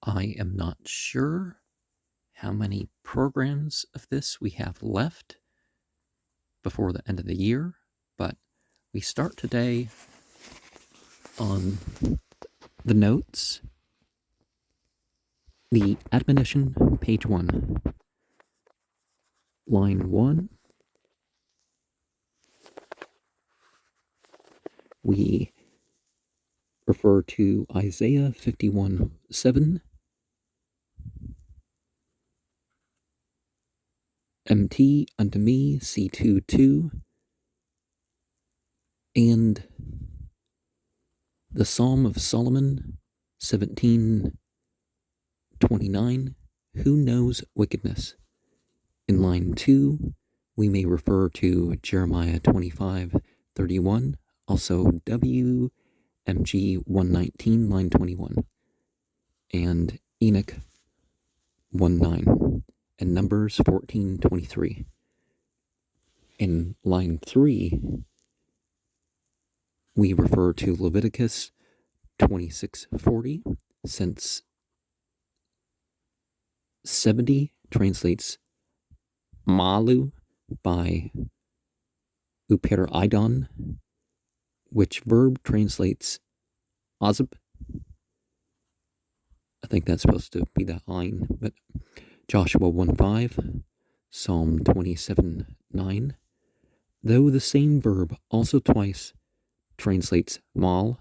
I am not sure how many programs of this we have left before the end of the year, but we start today on the notes, the Admonition, page 1, line 1. We refer to Isaiah 51:7, MT unto me, C2:2, and the Psalm of Solomon 17:29, who knows wickedness? In line 2, we may refer to Jeremiah 25:31, also WMG 119, line 21, and Enoch 1:9, and Numbers 14:23. In line 3, we refer to Leviticus 26:40, since 70 translates Malu by Uperidon, which verb translates Azib. I think that's supposed to be that line, but Joshua 1:5, Psalm 27:9. Though the same verb also twice translates mal,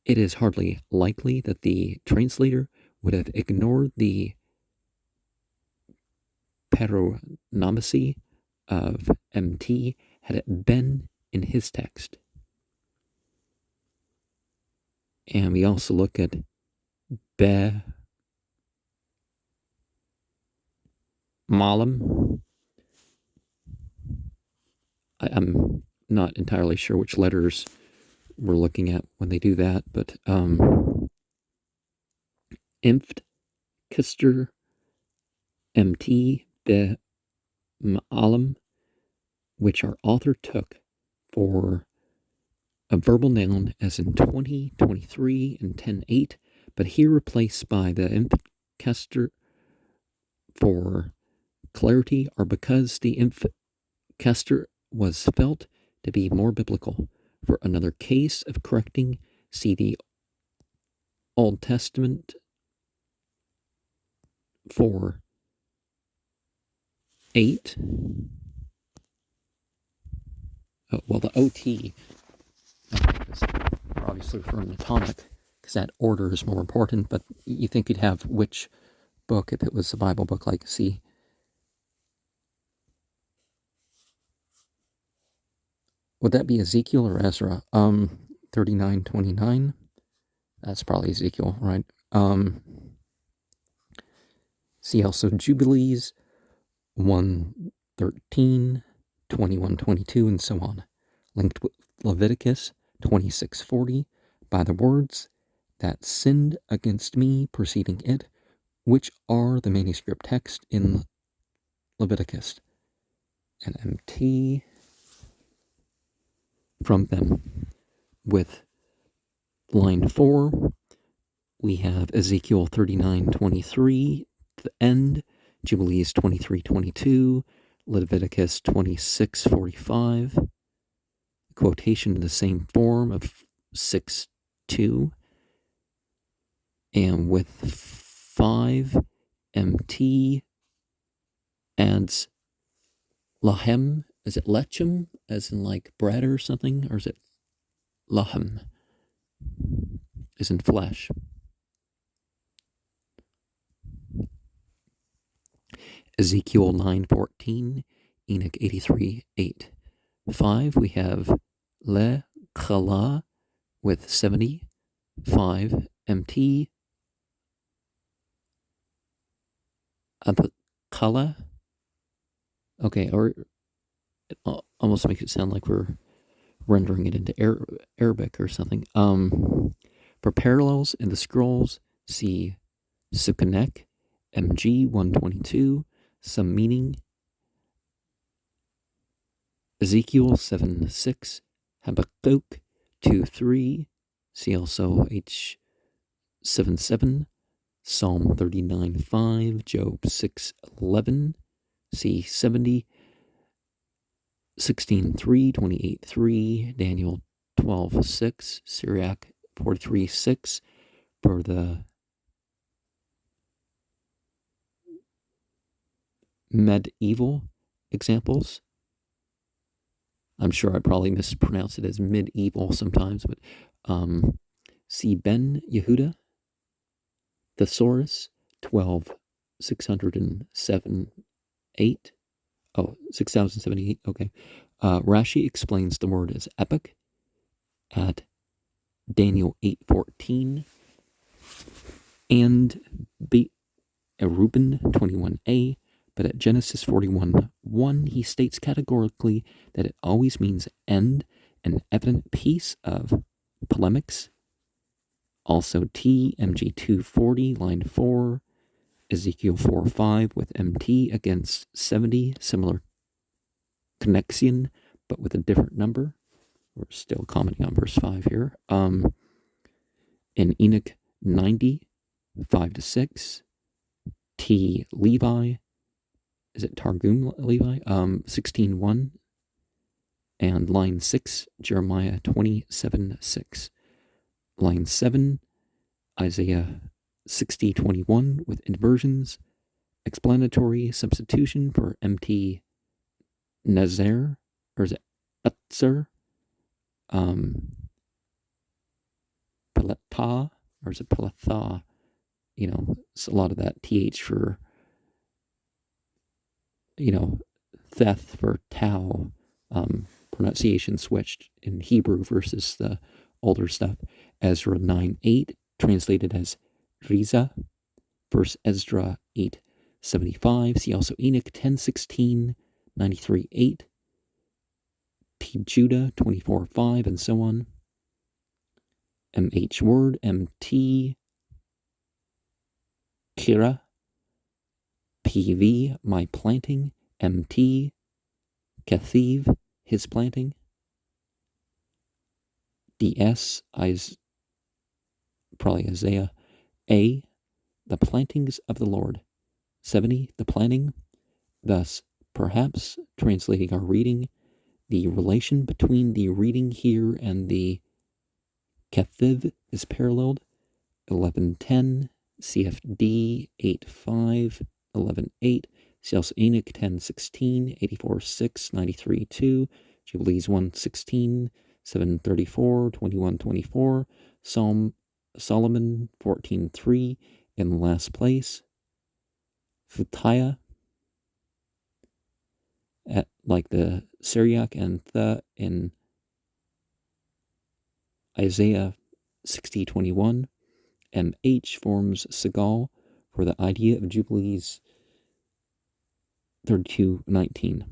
it is hardly likely that the translator would have ignored the paronomacy of MT had it been in his text. And we also look at be malam. I'm not entirely sure which letters we're looking at when they do that, but Impft, Kister, MT, be malam, which our author took for a verbal noun as in 20, 23, and 10:8, but here replaced by the Impft, Kister for clarity, or because the Impft, Kister was felt to be more biblical. For another case of correcting, see the Old Testament 4:8. Well, the OT, we're obviously referring to tonic, because that order is more important, but you think you'd have which book if it was a Bible book like C? Would that be Ezekiel or Ezra? 39:29. That's probably Ezekiel, right? See also Jubilees 1:13, 21:22, and so on. Linked with Leviticus 26:40 by the words that sinned against me preceding it, which are the manuscript text in Leviticus. And MT from them. With line 4, we have Ezekiel 39:23 to the end, Jubilees 23:22, Leviticus 26:45, quotation in the same form of 6:2, and with 5, MT adds lahem. Is it lechem, as in like bread or something, or is it lahem, as in flesh? Ezekiel 9:14, Enoch 83:8. 5, we have le chala with 70, 5, MT abkala. Okay, or it almost makes it sound like we're rendering it into Arabic or something. For parallels in the scrolls, see Sukkanek, MG 122, some meaning, Ezekiel 7:6, Habakkuk 2:3, see also 7:7, Psalm 39:5, Job 6:11, C 70, 16:3, 28:3, Daniel 12:6, Sirach 43:6 for the medieval examples. I'm sure I probably mispronounce it as medieval sometimes, but see Ben Yehuda, Thesaurus 12,607, 8. Oh, 6,078. Okay. Rashi explains the word as epic at Daniel 8:14, and Reuben 21a. But at Genesis 41:1, he states categorically that it always means end, an evident piece of polemics. Also MG 240, line 4, Ezekiel 4:5 with MT against 70, similar connexion, but with a different number. We're still commenting on verse 5 here. In Enoch 90, 5-6, T Levi, is it Targum Levi? 16:1, and line 6, Jeremiah 27:6. Line 7, Isaiah 60:21 with inversions, explanatory substitution for MT Nazer, or is it Utzer? Pelata, or is it Pelatha? It's a lot of that TH for, theth for Tau, pronunciation switched in Hebrew versus the older stuff. Ezra 9:8, translated as Riza, verse Ezra 8:75. See also Enoch 10:16, 93:8, T Judah 24:5, and so on. MH word, MT Kira, PV, my planting, MT Kathiv, his planting, DS, probably Isaiah A, the plantings of the Lord, 70, the planting. Thus, perhaps, translating our reading, the relation between the reading here and the Kathiv is paralleled. 11:10, CFD 8:5, 11:8, see also Enoch 10:16, 84:6, 93:2, Jubilees 1:16, 7:34, 21:24, Solomon 14:3, in last place, Futaya, at like the Syriac and the in Isaiah 60:21. MH forms Segal for the idea of Jubilees 32:19.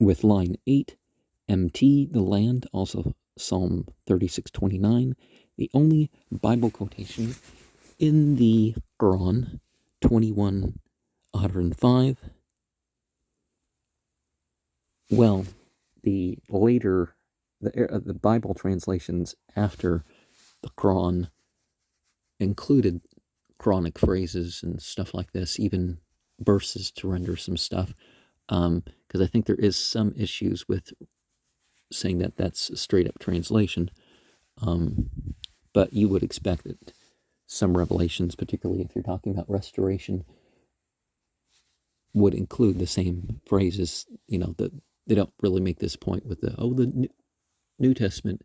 With line 8, MT, the land, also Psalm 36:29, the only Bible quotation in the Quran, 21:105. Well, the later, the Bible translations after the Quran included Quranic phrases and stuff like this, even verses to render some stuff, because I think there is some issues with saying that that's a straight up translation, but you would expect that some revelations, particularly if you're talking about restoration, would include the same phrases. That they don't really make this point with the New Testament.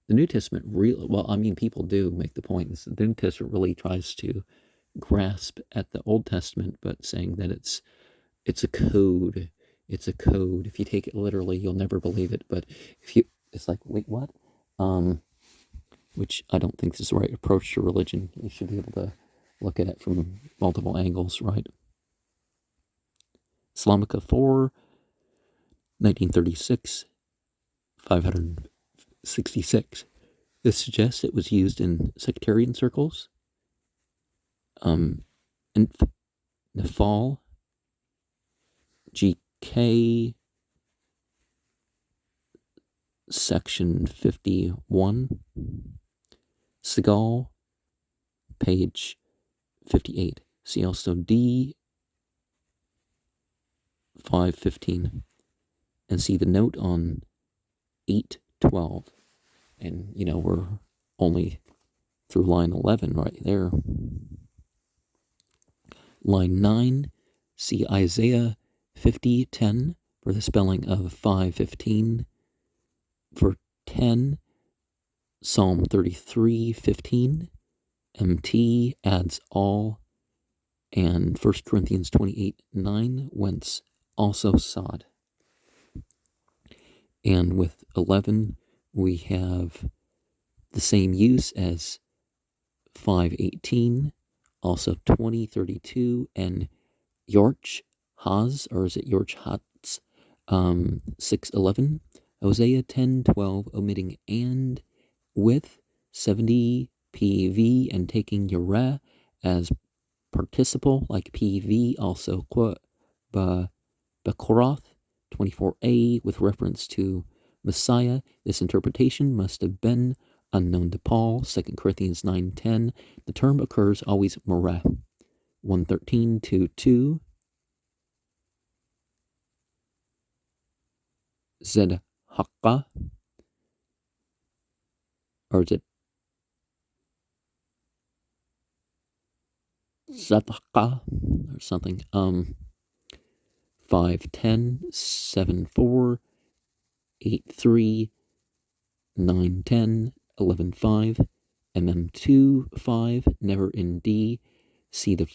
The New Testament really, well, I mean, people do make the point. The New Testament really tries to grasp at the Old Testament, but saying that it's a code. It's a code. If you take it literally, you'll never believe it. But it's like, wait, what? Which I don't think is the right approach to religion. You should be able to look at it from multiple angles, right? Islamica 4, 1936, 566. This suggests it was used in sectarian circles. Nafal, GK, section 51. Segal, page 58. See also D 515. And see the note on 812. And, we're only through line 11 right there. Line 9, see Isaiah 50:10 for the spelling of 515. For 10, Psalm 33:15. MT adds all. And 1 Corinthians 28:9, whence also sod. And with 11, we have the same use as 5:18, also 20:32, and Yorch Haz, or is it Yorch Hatz, 6:11, Hosea 10:12, omitting and with 70 PV and taking Yerah as participle like PV, also Bekoroth 24a with reference to Messiah. This interpretation must have been unknown to Paul. 2 Corinthians 9:10. The term occurs always Moreh. 113:2:2. Zedhaka, or is it Zadokite or something? 5:10, 7:4, 8:3, 9:10, 11:5, MM2:5, never in D. See the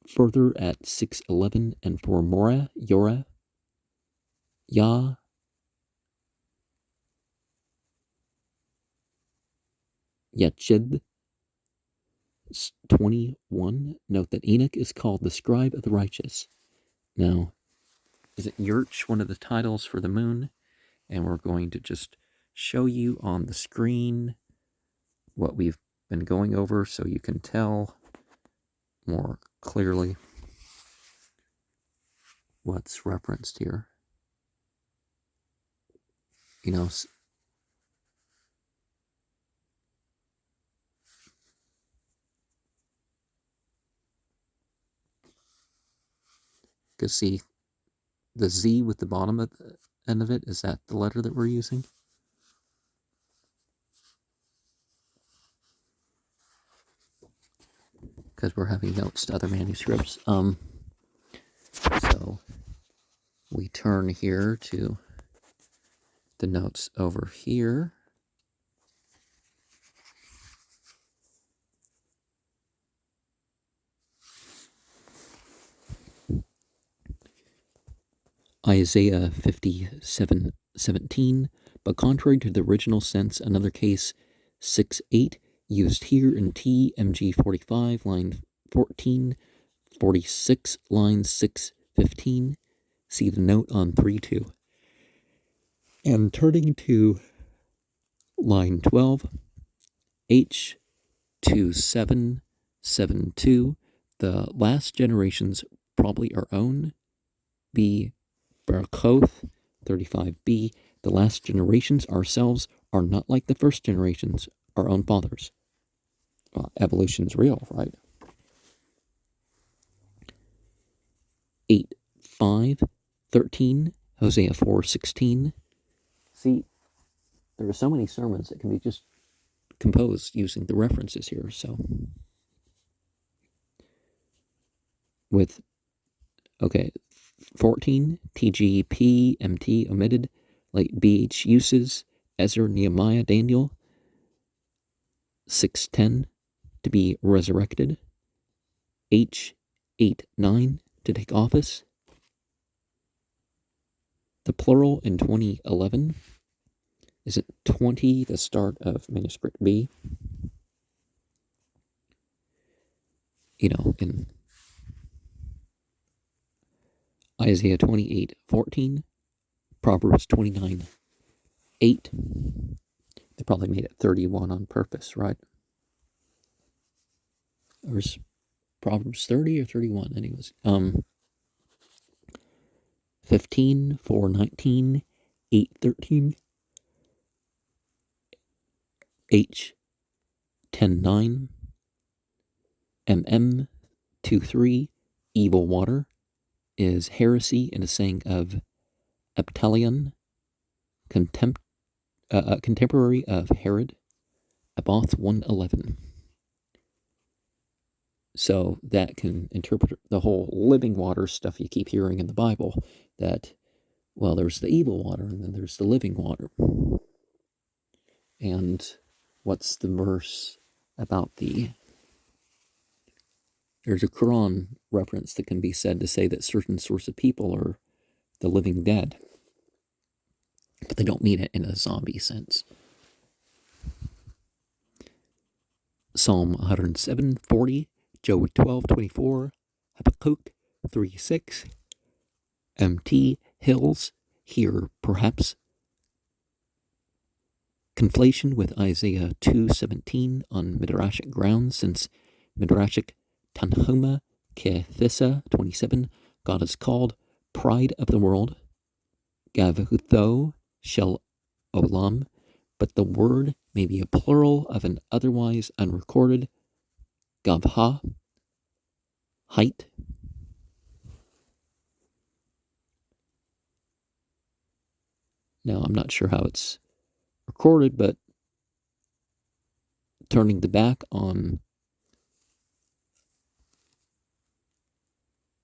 further at 6:11, and for Moreh, Yorah, Yah, Yachid 21. Note that Enoch is called the scribe of the righteous. Now, is it Yurch, one of the titles for the moon? And we're going to just show you on the screen what we've been going over so you can tell more clearly what's referenced here. Because see, the Z with the bottom at the end of it, is that the letter that we're using? Because we're having notes to other manuscripts. So we turn here to the notes over here. Isaiah 57:17, but contrary to the original sense, another case 6:8, used here in TMG 45, line 14, 46, line 6:15. See the note on 3:2. And turning to line 12, H2772, the last generations probably our own, B. Barakoth 35b, the last generations ourselves are not like the first generations, our own fathers. Evolution's real, right? 8:5:13, Hosea 4:16. See, there are so many sermons that can be just composed using the references here. So, with 14, TGP, MT omitted, like BH uses, Ezra, Nehemiah, Daniel. 6:10, to be resurrected. H8:9, to take office. The plural in 2011, is it 20, the start of manuscript B? In Isaiah 28:14, Proverbs 29:8. They probably made it 31 on purpose, right? Or is Proverbs 30 or 31? Anyways, 15:4:19, 8:13, H 10:9, MM 2:3, evil water is heresy in a saying of Eptalion, contemporary of Herod, Aboth 1:11. So that can interpret the whole living water stuff you keep hearing in the Bible, that, well, there's the evil water and then there's the living water. And what's the verse about there's a Quran reference that can be said to say that certain sorts of people are the living dead, but they don't mean it in a zombie sense. Psalm 107:40, Job 12:24, Habakkuk 3:6, MT Hills, here perhaps conflation with Isaiah 2:17 on Midrashic grounds, since Midrashic Tanhuma Kethissa 27, God is called pride of the world, Gavhutho Shel Olam, but the word may be a plural of an otherwise unrecorded Gavha, height. Now, I'm not sure how it's recorded, but turning the back on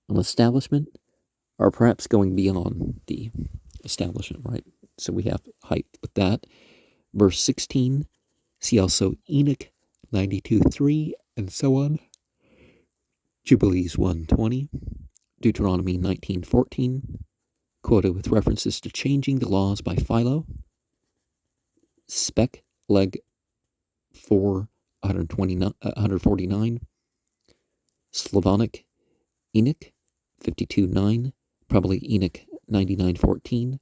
an establishment, or perhaps going beyond the establishment, right? So we have height with that. Verse 16, see also Enoch 92:3, and so on. Jubilees 1:20, Deuteronomy 19:14, quoted with references to changing the laws by Philo. Spec leg 149, Slavonic Enoch 52:9, probably Enoch 99:14,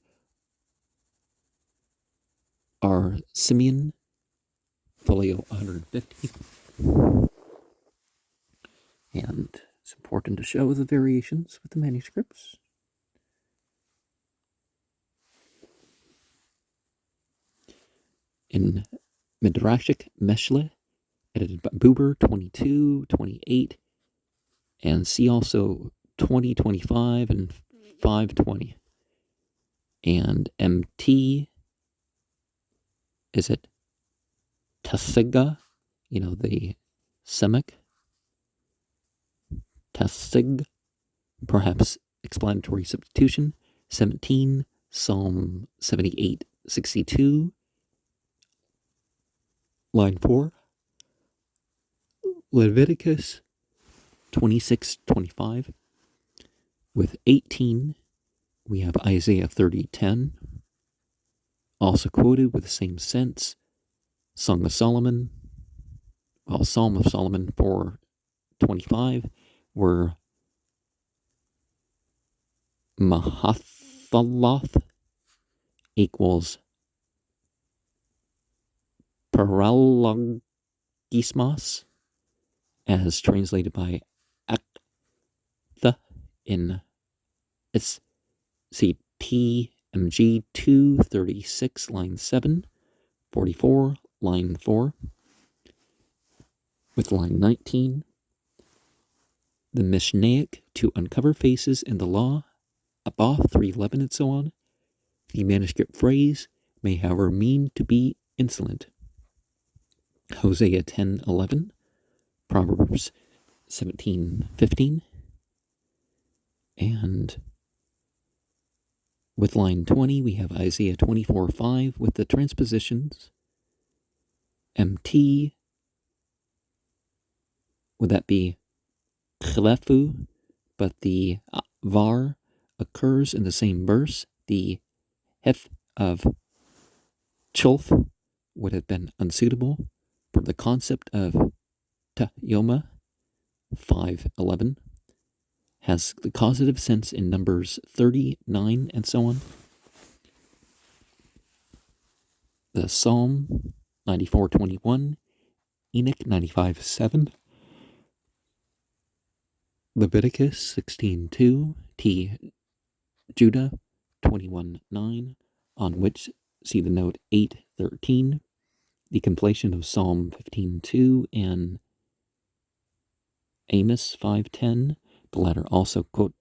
R. Simeon, folio 150. And it's important to show the variations with the manuscripts. In Midrashic Meshle, edited by Buber 22:28, and see also 20:25 and 5:20. And MT, is it Tasiga? The Semic? Tasig, perhaps explanatory substitution. 17, Psalm 78:62, line 4. Leviticus 26:25. With 18, we have Isaiah 30:10, also quoted with the same sense. Song of Solomon, Psalm of Solomon 4:25, where Mahathaloth equals paralogismos, as translated by Aktha in TMG 236, line 7, 44, line 4, with line 19. The Mishnaic, to uncover faces in the law, Abba 3:11, and so on. The manuscript phrase may, however, mean to be insolent. Hosea 10:11, Proverbs 17:15, and with line 20, we have Isaiah 24:5 with the transpositions. MT, would that be Chlefu, but the var occurs in the same verse. The hef of chulf would have been unsuitable for the concept of Yoma 5:11 has the causative sense in Numbers 39 and so on. The Psalm 94:21, Enoch 95:7, Leviticus 16:2, Judah 21:9, on which see the note 8:13, the completion of Psalm 15:2 and Amos 5:10. The latter also quote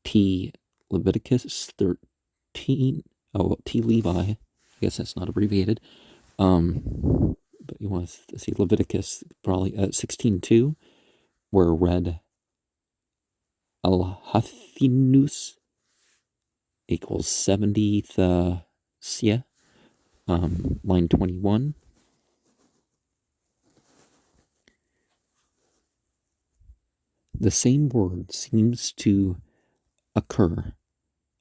T. Leviticus 13. Oh, T. Levi. I guess that's not abbreviated. But you want to see Leviticus probably 16:2, where read Al-Hathinus equals 70th Sia, line 21. The same word seems to occur.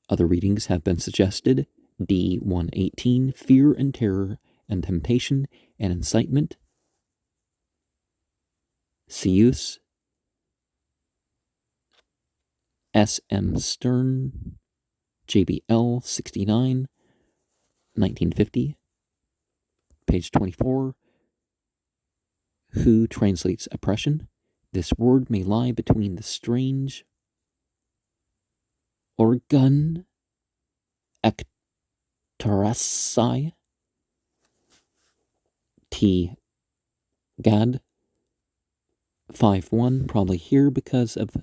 Other readings have been suggested. D 118, fear and terror and temptation and incitement. Seus, S.M. Stern, JBL 69, 1950, page 24. Who translates oppression? This word may lie between the strange organ ectorasai T. Gad 5:1, probably here because of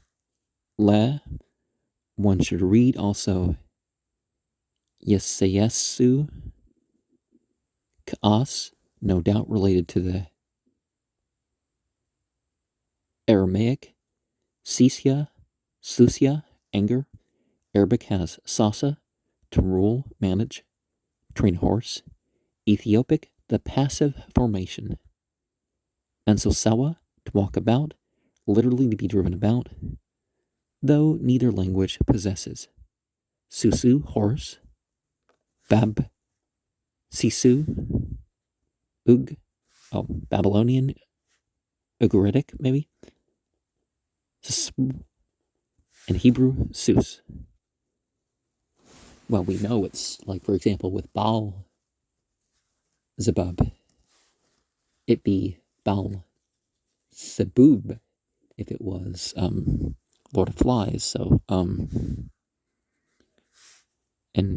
le. One should read also Yesayesu K'as, no doubt related to the Aramaic Sisya, Susya, anger. Arabic has Sasa, to rule, manage, train a horse. Ethiopic, the passive formation. Ansosawa, to walk about, literally to be driven about, though neither language possesses. Susu, horse. Bab, Sisu, Ug, Babylonian, Ugaritic, maybe. And Hebrew, Sus. Well, we know it's like, for example, with Baal Zebub, it be Baal Zebub if it was Lord of Flies. So, and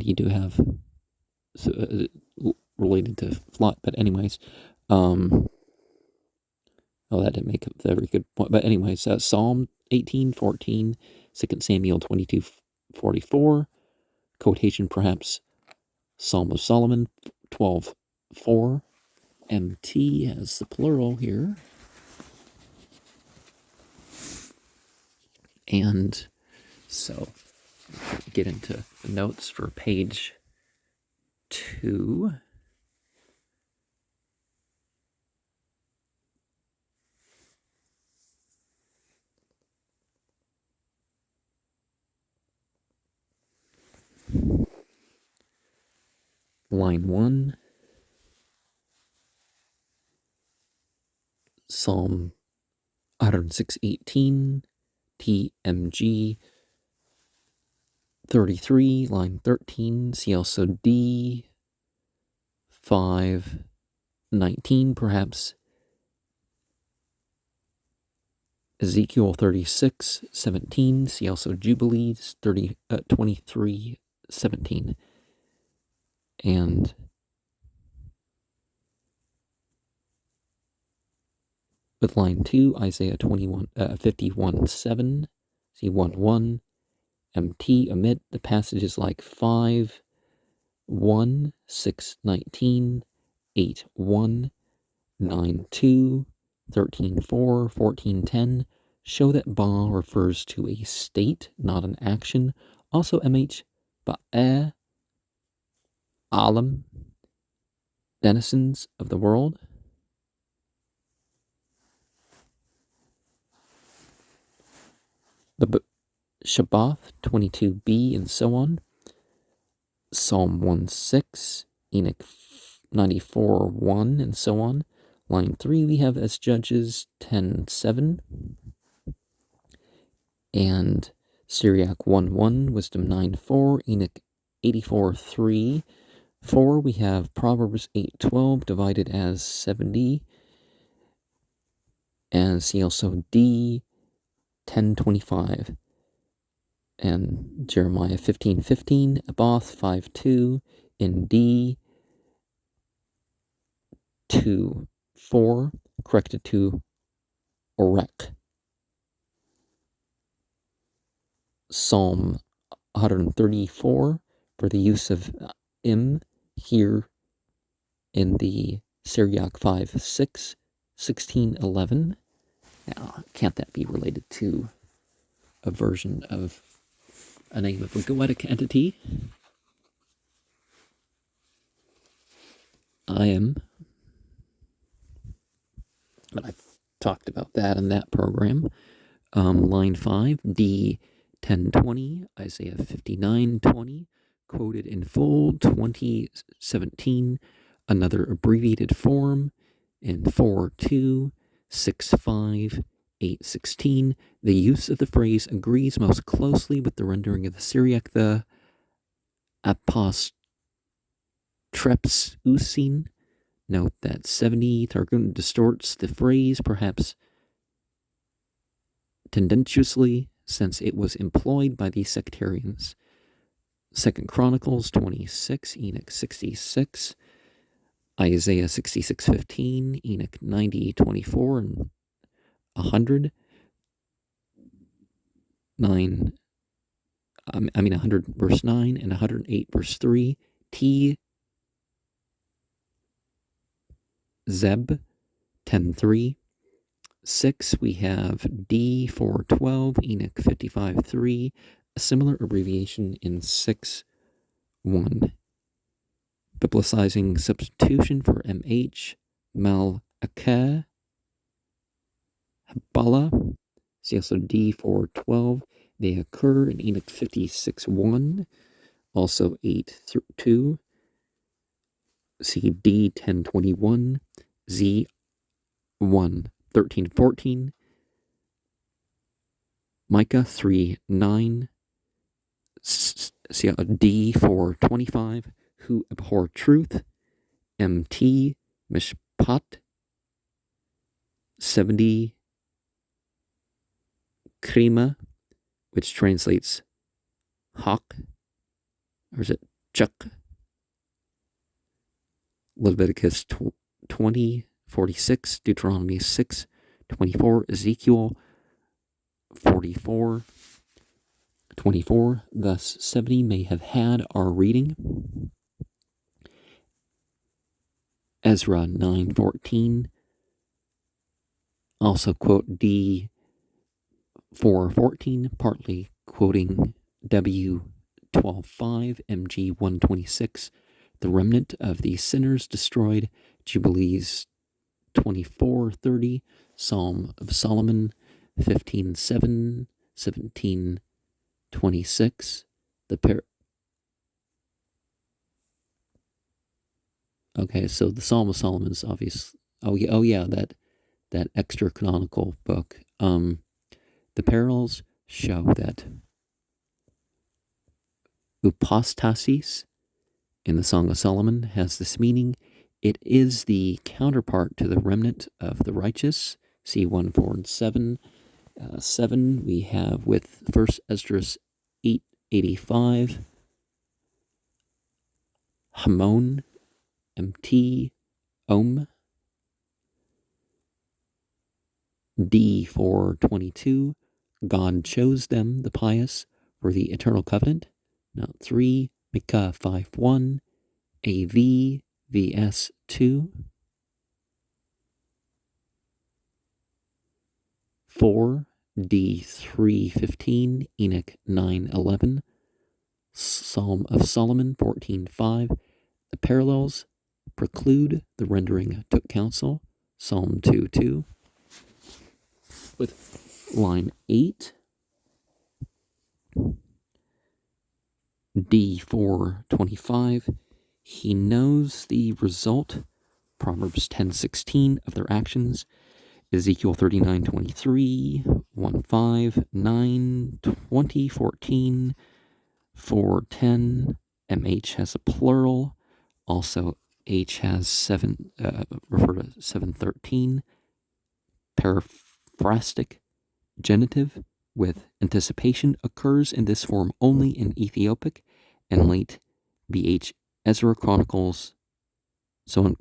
you do have related to fly, but anyways, that didn't make a very good point. But anyways, Psalm 18:14, 2 Samuel 22:44, quotation perhaps Psalm of Solomon 12:4. MT has the plural here. And so get into the notes for page 2. Line 1. Psalm 106:18, TMG 33, line 13. See also D 5:19, perhaps Ezekiel 36:17. See also Jubilees 23:17. And with line 2, Isaiah 51:7. See 1:1. MT, omit the passages like 5:1, 6:19, 8:1, 9:2, 13:4, 14:10. Show that ba refers to a state, not an action. Also MH, ba'eh, alam, denizens of the world. The Shabbath 22b and so on. Psalm 1:6, Enoch 94:1 and so on. Line 3 we have as Judges 10:7. And Syriac 1:1, Wisdom 9:4, Enoch 84:3. 4 we have Proverbs 8:12 divided as 70. And see also D 10:25. And Jeremiah 15:15, Abath 5:2, in D to 4, corrected to orek. Psalm 134 for the use of im here in the Syriac 5:6, 16:11. Now, can't that be related to a version of a name of a goetic entity? I am. But I've talked about that in that program. Line 5, D 10:20, Isaiah 59:20, quoted in full 2017, another abbreviated form in 4:2, 6:5, 8:16. The use of the phrase agrees most closely with the rendering of the Syriac, the apostreps Note that 70 Targum distorts the phrase, perhaps tendentiously, since it was employed by the sectarians. 2 Chronicles 26, Enoch 66, Isaiah 66:15, Enoch 90:24, and 100 verse 9 and 108 verse 3. T Zeb 10:3. 6, we have D 4:12, Enoch 55:3, a similar abbreviation in 6:1. Biblicizing substitution for MH, Mal-Akeh, Habala. See also D 4:12. They occur in Enoch 56:1, also 8:2. See D 10:21, Z 1:13-14, Micah 3:9, see D 4:25, who abhor truth, MT Mishpat 70, Krima, which translates hawk, or is it chuck? Leviticus 20:46, Deuteronomy 6:24, Ezekiel 44:24. Thus 70 may have had our reading. Ezra 9:14. Also quote D 4:14, partly quoting W 12:5, MG 126. The remnant of the sinners destroyed, Jubilees 24:30, Psalm of Solomon 15:7, 17:26. Okay, so the Psalm of Solomon is obvious. Oh yeah, that extra canonical book. The parallels show that upostasis in the Song of Solomon has this meaning. It is the counterpart to the remnant of the righteous. See 1:4 and 7. 7 we have with 1 Esdras 8:85. Hamon, MT, Om. D 4:22. God chose them, the pious, for the eternal covenant. Now 3. Micah 5:1. AV VS 2. 4. D 3:15. Enoch 9:11. Psalm of Solomon 14:5. The parallels preclude the rendering took counsel. Psalm 2:2. With line 8. D 4:25. He knows the result. Proverbs 10:16 of their actions. Ezekiel 39:23, 1:5, 9, 20, 14, 4:10. MH has a plural. Also, H has 7, refer to 7:13. Periphrastic genitive with anticipation occurs in this form only in Ethiopic and late BH Ezra Chronicles, so in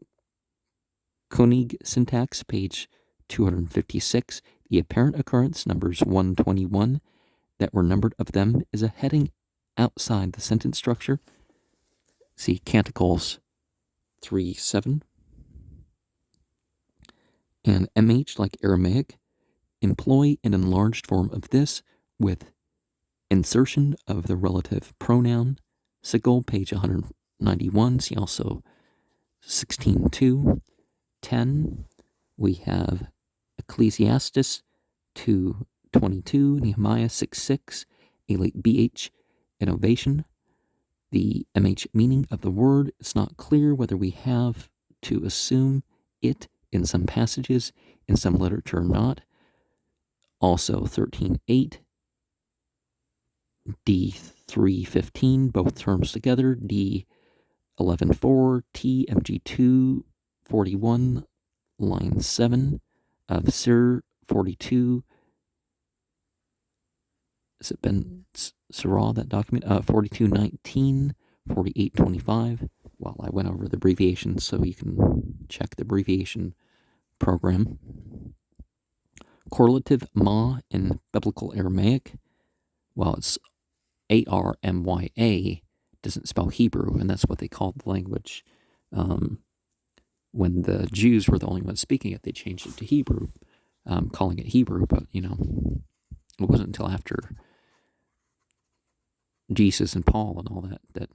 Koenig syntax, page 256. The apparent occurrence, numbers 121, that were numbered of them is a heading outside the sentence structure. See Canticles 3:7. And MH, like Aramaic, employ an enlarged form of this with insertion of the relative pronoun. Sigil, page 191. See also 16:2. 10. We have Ecclesiastes 2:22, Nehemiah 6:6, a late BH innovation. The MH meaning of the word is not clear whether we have to assume it in some passages, in some literature or not. Also 13:8, D3:15, both terms together, D11:4, TMG2:41, line 7 of Sir 42. Has it been Sirah, that document? 42:19, 48:25. Well, I went over the abbreviations, so you can check the abbreviation program. Correlative ma in Biblical Aramaic, well, it's Armya, doesn't spell Hebrew, and that's what they called the language. When the Jews were the only ones speaking it, they changed it to Hebrew, calling it Hebrew, but, it wasn't until after Jesus and Paul and all that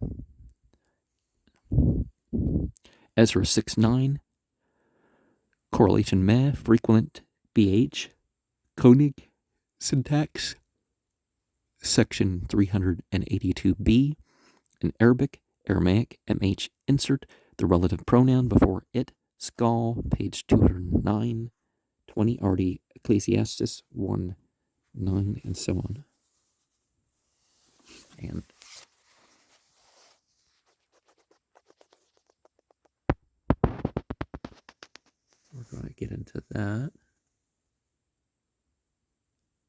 Ezra 6:9, correlation meh, frequent BH, Koenig syntax, section 382b, in Arabic, Aramaic, MH, insert the relative pronoun before it, Skal, page 209, 20, already Ecclesiastes 1:9, and so on. And we're going to get into that.